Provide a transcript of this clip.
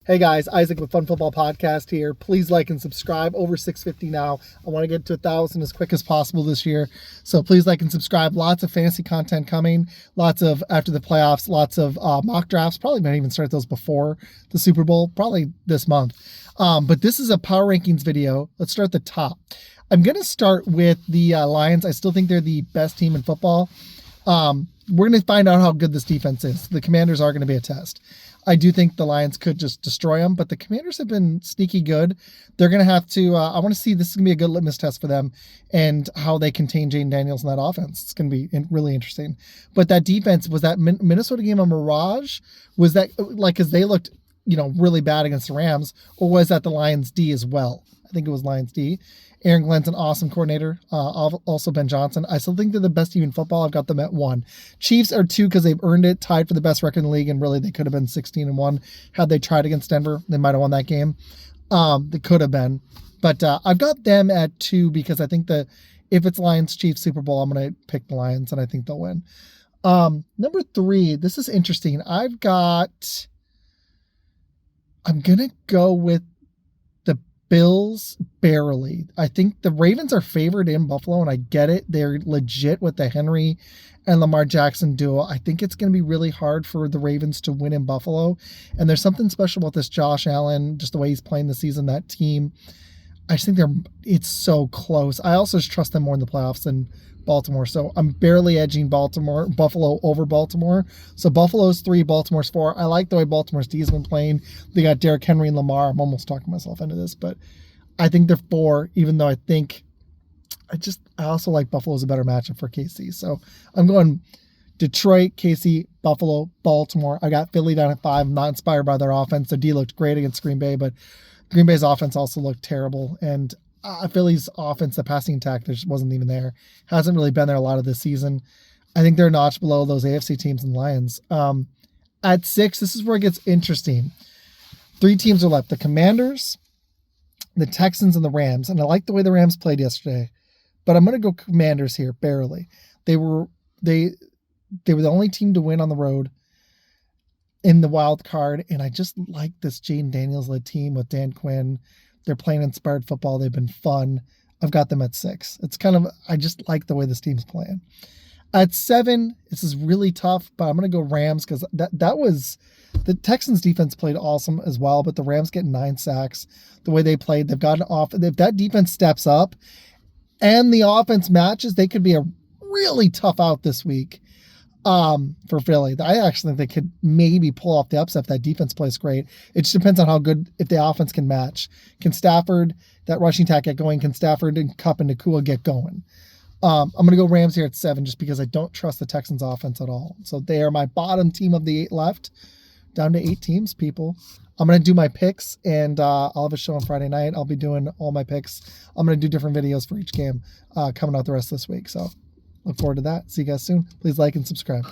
Hey guys, Isaac with Fun Football Podcast here. Please like and subscribe. Over 650 now. I want to get to 1,000 as quick as possible this year. So please like and subscribe. Lots of fantasy content coming. Lots of after the playoffs. Lots of mock drafts. Probably might even start those before the Super Bowl. Probably this month. But this is a power rankings video. Let's start at the top. I'm going to start with the Lions. I still think they're the best team in football. We're going to find out how good this defense is. The Commanders are going to be a test. I do think the Lions could just destroy them, but the Commanders have been sneaky good. They're going to have to, I want to see, this is going to be a good litmus test for them and how they contain Jaden Daniels in that offense. It's going to be really interesting. But that defense, was that Minnesota game a mirage? Was that, because they looked, really bad against the Rams, or was that the Lions D as well? I think it was Lions D. Aaron Glenn's an awesome coordinator. Also Ben Johnson. I still think they're the best team in football. I've got them at 1. Chiefs are 2 because they've earned it, tied for the best record in the league, and really they could have been 16-1 had they tried against Denver. They might have won that game. They could have been. But I've got them at 2 because I think that if it's Lions-Chiefs Super Bowl, I'm going to pick the Lions, and I think they'll win. Number 3, this is interesting. I'm going to go with Bills barely. I think the Ravens are favored in Buffalo, and I get it. They're legit with the Henry and Lamar Jackson duo. I think it's going to be really hard for the Ravens to win in Buffalo. And there's something special about this Josh Allen, just the way he's playing this season, that team. I just think it's so close. I also just trust them more in the playoffs than Baltimore. So I'm barely edging Buffalo over Baltimore. So Buffalo's 3, Baltimore's 4. I like the way Baltimore's D has been playing. They got Derrick Henry and Lamar. I'm almost talking myself into this, but I think they're 4, even though I also like Buffalo's a better matchup for KC. So I'm going Detroit, KC, Buffalo, Baltimore. I got Philly down at 5. I'm not inspired by their offense. Their D looked great against Green Bay, but Green Bay's offense also looked terrible. And Philly's offense, the passing attack, there just wasn't even there. Hasn't really been there a lot of this season. I think they're a notch below those AFC teams and Lions. At 6, this is where it gets interesting. 3 teams are left. The Commanders, the Texans, and the Rams. And I like the way the Rams played yesterday. But I'm going to go Commanders here, barely. They were the only team to win on the road in the wild card. And I just like this Jaden Daniels-led team with Dan Quinn. They're playing inspired football. They've been fun. I've got them at 6. I just like the way this team's playing. At 7, this is really tough, but I'm going to go Rams because that was the Texans defense played awesome as well, but the Rams get 9 sacks. The way they played, they've gotten off. If that defense steps up and the offense matches, they could be a really tough out this week for Philly. I actually think they could maybe pull off the upset if that defense plays great. It just depends on how good, if the offense can match. Can Stafford, that rushing attack, get going? Can Stafford and Kupp and Nakua get going? I'm going to go Rams here at 7 just because I don't trust the Texans offense at all. So they are my bottom team of the 8 left. Down to 8 teams, people. I'm going to do my picks, and I'll have a show on Friday night. I'll be doing all my picks. I'm going to do different videos for each game coming out the rest of this week. So look forward to that. See you guys soon. Please like and subscribe.